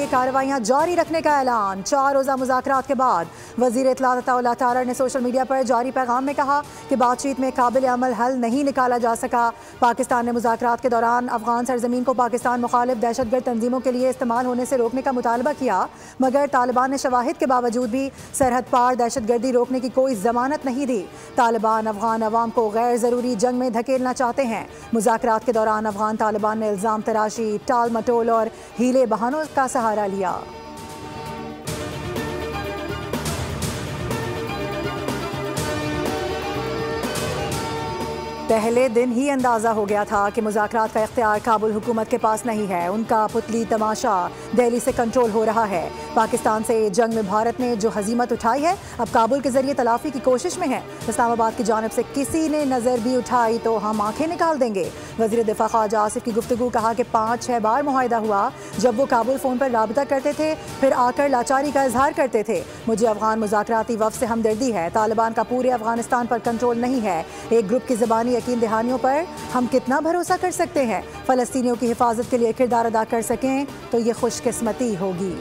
लिए कार्रवाइयां जारी रखने का ऐलान। 4 रोज़ा मुज़ाकरात के बाद वज़ीर इत्तलात अताउल्लाह तारड़ ने सोशल मीडिया पर जारी पैगाम में कहा कि बातचीत में काबिल अमल हल नहीं निकाला जा सका। पाकिस्तान ने मुज़ाकरात के दौरान अफगान सरजमीन को पाकिस्तान मुखालिफ दहशतगर्द तंजीमों के लिए इस्तेमाल होने से रोकने का मुतालबा किया, मगर तालिबान ने शवाहिद के बावजूद भी सरहद पार दहशतगर्दी रोकने की कोई जमानत नहीं दी। तालिबान अफगान अवाम को गैर ज़रूरी जंग में धकेलना चाहते हैं। मुज़ाकरात के दौरान अफगान तालिबान ने इल्ज़ाम तराशी, टाल मटोल और हीले बहानों का सहारा लिया। पहले दिन ही अंदाज़ा हो गया था कि मुज़ाकरात का इख्तियार काबुल हुकूमत के पास नहीं है। उनका पुतली तमाशा दिल्ली से कंट्रोल हो रहा है। पाकिस्तान से जंग में भारत ने जो हजीमत उठाई है, अब काबुल के जरिए तलाफी की कोशिश में है। इस्लामाबाद की जानिब से किसी ने नज़र भी उठाई तो हम आंखें निकाल देंगे। वज़ीर दिफा ख्वाजा आसिफ की गुफ्तगू कहा कि 5-6 बार मुआहिदा हुआ जब वो काबुल फ़ोन पर राबता करते थे, फिर आकर लाचारी का इजहार करते थे। मुझे अफगान मुज़ाकराती वफ़द से हमदर्दी है। तालिबान का पूरे अफगानिस्तान पर कंट्रोल नहीं है। एक ग्रुप की ज़बानी यकीन दहानियों पर हम कितना भरोसा कर सकते हैं? फ़लस्तीनियों की हिफाजत के लिए किरदार अदा कर सकें तो ये खुशकिस्मती होगी।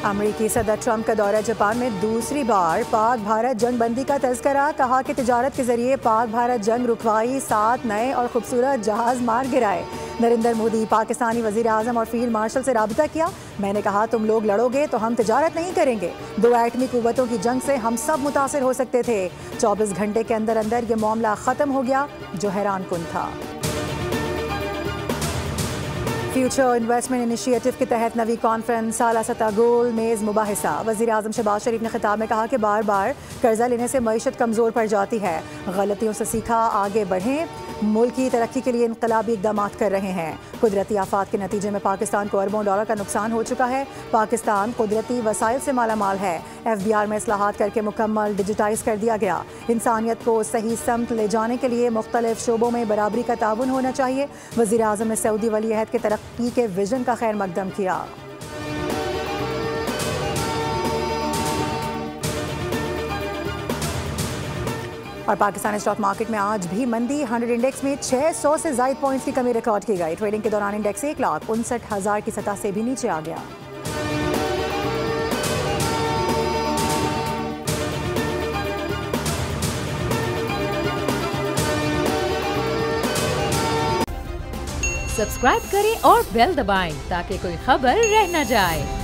अमरीकी सदर ट्रंप का दौरा जापान में दूसरी बार पाक भारत जंग बंदी का तज़करा। कहा कि तिजारत के जरिए पाक भारत जंग रुकवाई, 7 नए और खूबसूरत जहाज मार गिराए। नरेंद्र मोदी पाकिस्तानी वज़ीर आज़म और फील्ड मार्शल से राबता किया। मैंने कहा तुम लोग लड़ोगे तो हम तिजारत नहीं करेंगे। 2 एटमी कुव्वतों की जंग से हम सब मुतासिर हो सकते थे। 24 घंटे के अंदर अंदर ये मामला ख़त्म हो गया, जो हैरान कुन था। फ्यूचर इन्वेस्टमेंट इनिशिएटिव के तहत नवी कॉन्फ्रेंस साला सतह गोल मेज़ मुबाहिसा। वज़ीर आज़म शहबाज शरीफ ने खिताब में कहा कि बार बार कर्जा लेने से मईशत कमज़ोर पड़ जाती है। गलतियों से सीखा, आगे बढ़ें। मुल्क की तरक्की के लिए इनकलाबी इक़दाम कर रहे हैं। कुदरती आफात के नतीजे में पाकिस्तान को अरबों डॉलर का नुकसान हो चुका है। पाकिस्तान कुदरती वसाइल से माला माल है। FBR में इस्लाहात करके मुकम्मल डिजिटाइज कर दिया गया। इंसानियत को सही समत ले जाने के लिए मुख्तलिफ शोबों में बराबरी का ताउन होना चाहिए। वज़ीर आज़म ने सऊदी वली अहद के तरक्की के विजन का खैर मकदम किया। और पाकिस्तानी स्टॉक मार्केट में आज भी मंदी। 100 इंडेक्स में 600 से ज़ायद पॉइंट्स की कमी रिकॉर्ड की गई। ट्रेडिंग के दौरान इंडेक्स 1,59,000 की सतह से भी नीचे आ गया। सब्सक्राइब करें और बेल दबाएं ताकि कोई खबर रह न जाए।